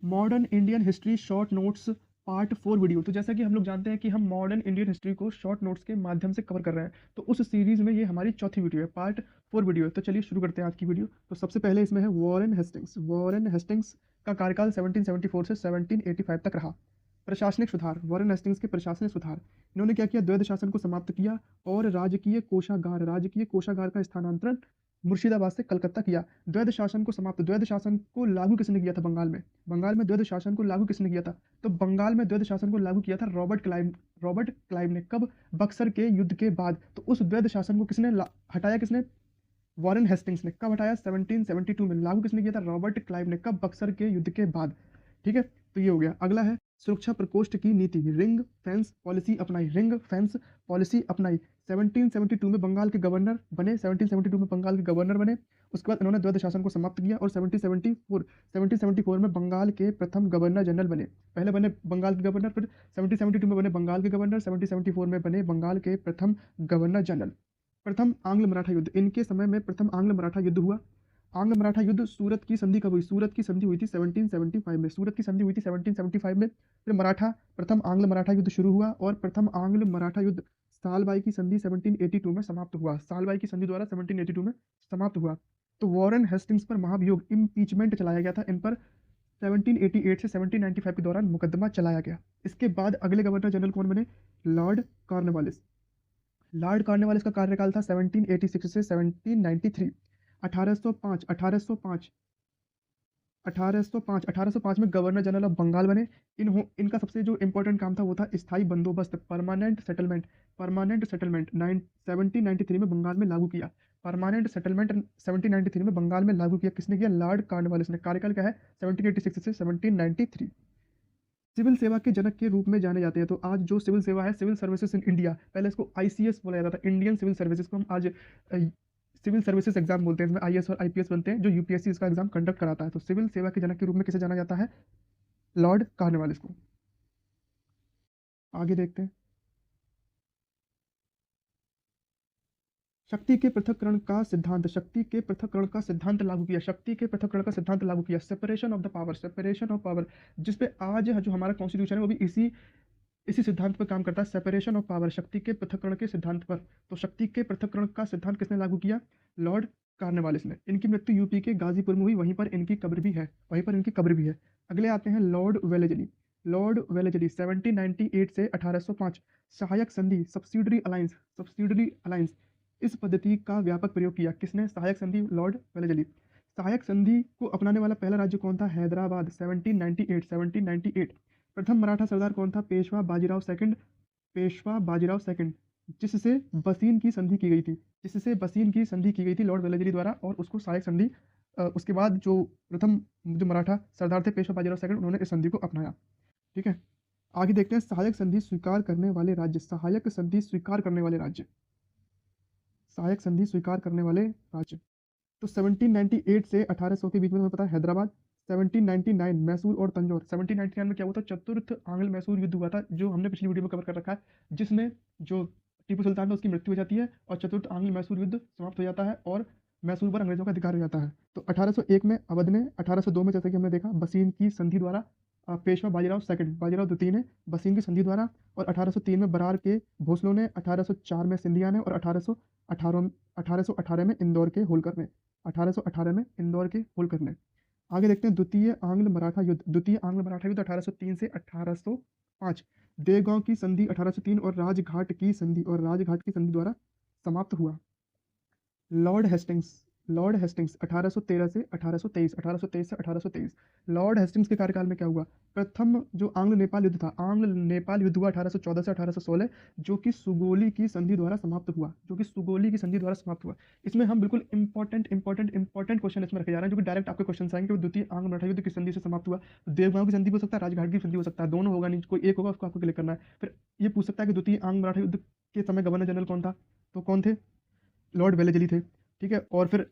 Modern Indian history short notes part 4 video. तो जैसा कि हम लोग जानते हैं कि हम मॉडर्न इंडियन हिस्ट्री को शॉर्ट नोट्स के माध्यम से कवर कर रहे हैं, तो उस सीरीज में ये हमारी चौथी वीडियो है, पार्ट 4 वीडियो है। तो चलिए शुरू करते हैं आज की वीडियो। तो सबसे पहले इसमें है वॉरेन हेस्टिंग्स। वॉरेन हेस्टिंग्स का कार्यकाल 1774 से 1785 तक रहा। प्रशासनिक सुधार। वॉरेन हेस्टिंग्स के प्रशासनिक सुधार, इन्होंने क्या किया, द्वैध शासन को समाप्त किया और राजकीय कोषागार का स्थानांतरण मुर्शिदाबाद से कलकत्ता किया। द्वैध शासन को समाप्त, द्वैध शासन को लागू किसने किया था बंगाल में? बंगाल में द्वैध शासन को लागू किसने किया था? तो बंगाल में द्वैध शासन को लागू किया था रॉबर्ट क्लाइव ने। कब? बक्सर के युद्ध के बाद। तो उस द्वैध शासन को हटाया किसने? वॉरेन हेस्टिंग्स ने। कब हटाया? 1772 में। लागू किसने किया था? रॉबर्ट क्लाइव ने। कब? बक्सर के युद्ध के बाद। ठीक है, तो ये हो गया। अगला है सुरक्षा प्रकोष्ठ की नीति। रिंग फेंस पॉलिसी अपनाई। रिंग फेंस पॉलिसी अपनाई। 1772 में बंगाल के गवर्नर बने। 1772 में बंगाल के गवर्नर बने। उसके बाद इन्होंने द्वैध शासन को समाप्त किया और 1774 में बंगाल के प्रथम गवर्नर जनरल बने। पहले बने बंगाल के गवर्नर, फिर 1772 में बने बंगाल के गवर्नर, 1774 में बने बंगाल के प्रथम गवर्नर जनरल। प्रथम आंग्ल मराठा युद्ध। इनके समय में प्रथम आंग्ल मराठा युद्ध हुआ। आंग्ल मराठा युद्ध, सूरत की संधि कब हुई? सूरत की संधि हुई थी 1775 में। सूरत की संधि हुई थी 1775 में। फिर प्रथम आंग्ल मराठा युद्ध शुरू हुआ और प्रथम आंग्ल मराठा युद्ध सालबाई की संधि 1782 में समाप्त हुआ। सालबाई की संधि द्वारा 1782 में समाप्त हुआ। तो वॉरेन हेस्टिंग्स पर महाभियोग, इम्पीचमेंट चलाया गया था इन पर। 1788 से 1795 के दौरान मुकदमा चलाया गया। इसके बाद अगले गवर्नर जनरल कौन बने? Lord Cornwallis. लॉर्ड कॉर्नवालिस का कार्यकाल था 1786 से 1793। 1805 में गवर्नर जनरल ऑफ बंगाल बने। इनका सबसे जो इंपॉर्टेंट काम था वो था स्थायी बंदोबस्त, परमानेंट सेटलमेंट। 1793 में बंगाल में लागू किया। परमानेंट सेटलमेंट 1793 में बंगाल में लागू किया। किसने किया? लॉर्ड कॉर्नवालिस ने। कार्यकाल क्या है? 1786 से 1793। सिविल सेवा के जनक के रूप में जाने जाते हैं। तो आज जो सिविल सेवा है, सिविल सर्विसेज इन इंडिया, पहले इसको आईसीएस बोला जाता था, इंडियन सिविल सर्विसेज को हम आज सिविल सर्विसेज एग्जाम बोलते हैं। इसमें आईएएस और आईपीएस बनते हैं, जो यूपीएससी इसका एग्जाम कंडक्ट कराता है। तो सिविल सेवा के जनक के रूप में किसे जाना जाता है? लॉर्ड कॉर्नवालिस को। आगे देखते हैं। शक्ति के पृथक्करण का सिद्धांत। शक्ति के पृथक्करण का सिद्धांत लागू किया। शक्ति के पृथक्करण का सिद्धांत लागू किया। Separation of the power, separation of power, जिसपे आज जो हमारा कॉन्स्टिट्यूशन है वो भी इसी इसी सिद्धांत पर काम करता है, सेपरेशन ऑफ पावर, शक्ति के पृथक्करण के सिद्धांत पर। तो शक्ति के पृथक्करण का सिद्धांत किसने लागू किया? लॉर्ड कॉर्नवालिस ने। इनकी मृत्यु यूपी के गाजीपुर में हुई, वहीं पर इनकी कब्र भी है, वहीं पर इनकी कब्र भी है। अगले आते हैं लॉर्ड वेलेजली। लॉर्ड वेलेजली 1798 से 1805। सहायक संधि, सब्सिडरी अलायंस, इस पद्धति का व्यापक प्रयोग किया। किसने? सहायक संधि, लॉर्ड वेलेजली। सहायक संधि को अपनाने वाला पहला राज्य कौन था? हैदराबाद, 1798। प्रथम मराठा सरदार कौन था? पेशवा बाजीराव सेकंड, जिससे बसीन की संधि की गई थी। लॉर्ड वेलेजली द्वारा, और उसको सहायक संधि उसके बाद जो प्रथम जो मराठा सरदार थे पेशवा बाजीराव सेकंड, उन्होंने इस संधि को अपनाया। ठीक है, आगे देखते हैं सहायक संधि स्वीकार करने वाले राज्य। सहायक संधि स्वीकार करने वाले राज्य, सहायक संधि स्वीकार करने वाले राज्य। तो 1798 से 1800 के बीच में तुम्हें पता है हैदराबाद। 1799 मैसूर और तंजौर। 1799 में क्या हुआ था? चतुर्थ आंग्ल मैसूर युद्ध हुआ था, जो हमने पिछली वीडियो में कवर कर रखा है, जिसमें जो टीपू सुल्तान था उसकी मृत्यु हो जाती है और चतुर्थ आंग्ल मैसूर युद्ध समाप्त हो जाता है और मैसूर पर अंग्रेजों का अधिकार हो जाता है। तो 1801 में अवध ने, 1802 में जैसे कि हमने देखा बसीन की संधि द्वारा, पेशवा बाजीराव द्वितीय ने बसीन की संधि द्वारा, और 1803 में बरार के भोसलों ने, 1804 में सिंधिया ने, और 1818 में इंदौर के होलकर ने। 1818 में इंदौर के होलकर ने। आगे देखते हैं द्वितीय आंग्ल मराठा युद्ध। 1803 से 1805। देवगांव की संधि 1803 और राजघाट की संधि द्वारा समाप्त हुआ। लॉर्ड हेस्टिंग्स 1813 से 1823। 1823 से 1823। लॉर्ड हेस्टिंग्स के कार्यकाल में क्या हुआ? प्रथम जो आंग्ल नेपाल युद्ध था, आंग्ल नेपाल युद्ध हुआ 1814 से 1816, जो कि सुगोली की संधि द्वारा समाप्त हुआ। इसमें हम बिल्कुल इंपॉर्टेंट क्वेश्चन इसमें रखे जा रहे हैं, जो कि डायरेक्ट आपके क्वेश्चन आएंगे। द्वितीय आंग्ल मराठा युद्ध किस संधि से समाप्त हुआ? तो देवगांव की संधि हो सकता है, राजघाट की संधि हो सकता है, दोनों होगा नहीं, कोई एक होगा, उसको आपको क्लिक करना है। फिर ये पूछ सकता है कि द्वितीय आंग्ल मराठा युद्ध के समय गवर्नर जनरल कौन था? तो कौन थे? लॉर्ड वेलेजली थे। ठीक है, और फिर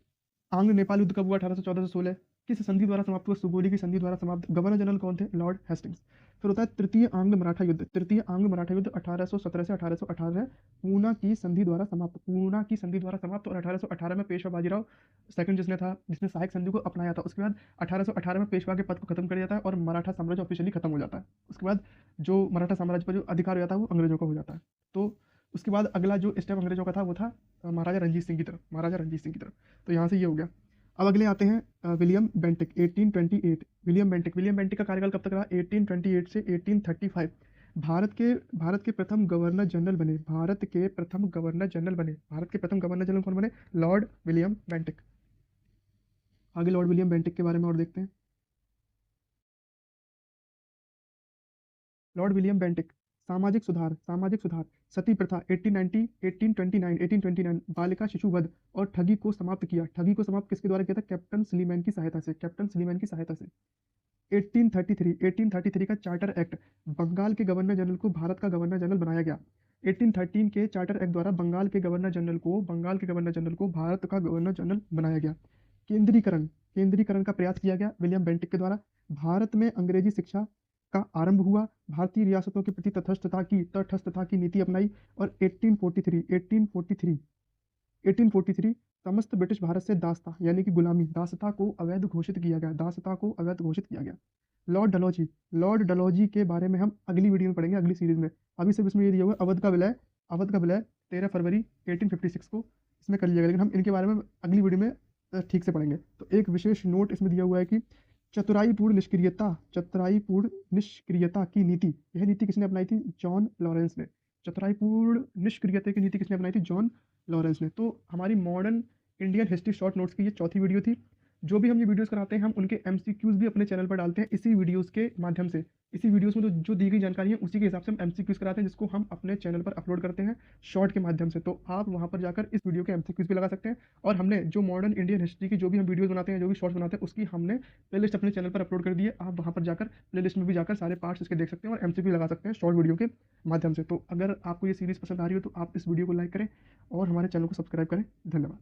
आंग्ल नेपाल युद्ध कब हुआ? 1814 से 16। किस संधि द्वारा समाप्त हुआ? सुगोली की संधि द्वारा समाप्त। गवर्नर जनरल कौन थे? Lord Hastings. फिर होता है तृतीय आंग्ल मराठा युद्ध। तृतीय आंग्ल मराठा युद्ध 1817 से 1818 पूना की संधि द्वारा समाप्त। पूना की संधि द्वारा समाप्त। और 1818 में पेशवा बाजीराव सेकंड जिसने सहायक संधि को अपनाया था, उसके बाद 1818 में पेशवा के पद को खत्म कर दिया जाता है और मराठा साम्राज्य ऑफिशियली खत्म हो जाता है। उसके बाद जो मराठा साम्राज्य पर जो अधिकार हो जाता है वो अंग्रेजों का हो जाता है। तो उसके बाद अगला जो स्टेप अंग्रेजों का था वो था महाराजा रंजीत सिंह की तरफ। महाराजा रंजीत सिंह की तरफ। तो यहाँ से ये हो गया। अब अगले आते हैं विलियम बेंटिक 1828। विलियम बेंटिक का कार्यकाल कब तक रहा? 1828 से 1835। भारत के प्रथम गवर्नर जनरल बने। भारत के प्रथम गवर्नर जनरल बने। भारत के प्रथम गवर्नर जनरल कौन बने? Lord William Bentinck. आगे लॉर्ड विलियम बेंटिक के बारे में और देखते हैं। Lord William Bentinck. सामाजिक सुधार, सती प्रथा 1890, 1829, 1829, बालिका शिशु वध और ठगी को समाप्त किया। ठगी को समाप्त किसके द्वारा किया था? कैप्टन स्लीमैन की सहायता से। कैप्टन स्लीमैन की सहायता से। 1833 का चार्टर एक्ट। बंगाल के गवर्नर जनरल को भारत का गवर्नर जनरल बनाया गया। 1813 के चार्टर एक्ट द्वारा बंगाल के गवर्नर जनरल को भारत का गवर्नर जनरल बनाया गया। केंद्रीकरण केंद्रीकरण का प्रयास किया गया विलियम बेंटिक के द्वारा। भारत में अंग्रेजी शिक्षा का आरंभ हुआ। भारतीय रियासतों के प्रति तटस्थता की नीति अपनाई। और 1843 समस्त ब्रिटिश भारत से दासता यानी कि गुलामी दासता को अवैध घोषित किया गया। दासता को अवैध घोषित किया गया। लॉर्ड डलहौजी के बारे में हम अगली वीडियो में पढ़ेंगे, अगली सीरीज में। अभी सिर्फ इसमें ये दिया हुआ है अवध का विलय 13 फरवरी 1856 को इसमें कर लिया गया, लेकिन हम इनके बारे में अगली वीडियो में ठीक से पढ़ेंगे। तो एक विशेष नोट इसमें दिया हुआ है कि चतुराईपूर्ण निष्क्रियता की नीति, यह नीति किसने अपनाई थी? जॉन लॉरेंस ने। चतुराईपूर्ण निष्क्रियता की नीति किसने अपनाई थी? जॉन लॉरेंस ने। तो हमारी modern Indian history short notes की ये चौथी वीडियो थी। जो भी हम ये वीडियोस कराते हैं हम उनके एमसीक्यूज भी अपने चैनल पर डालते हैं इसी वीडियोस के माध्यम से। इसी वीडियोस में जो दी गई जानकारी है उसी के हिसाब से हम एमसीक्यूज कराते हैं, जिसको हम अपने चैनल पर अपलोड करते हैं शॉर्ट के माध्यम से। तो आप वहां पर जाकर इस वीडियो के एमसीक्यूज भी लगा सकते हैं। और हमने जो मॉडर्न इंडियन हिस्ट्री की जो भी हम वीडियोस बनाते हैं, जो भी शॉर्ट्स बनाते हैं, उसकी हमने प्लेलिस्ट अपने चैनल पर अपलोड कर दी है। आप वहां पर जाकर प्लेलिस्ट में भी जाकर सारे पार्ट्स इसके देख सकते हैं और एमसीक्यू लगा सकते हैं शॉर्ट वीडियो के माध्यम से। तो अगर आपको ये सीरीज पसंद आ रही हो तो आप इस वीडियो को लाइक करें और हमारे चैनल को सब्सक्राइब करें। धन्यवाद।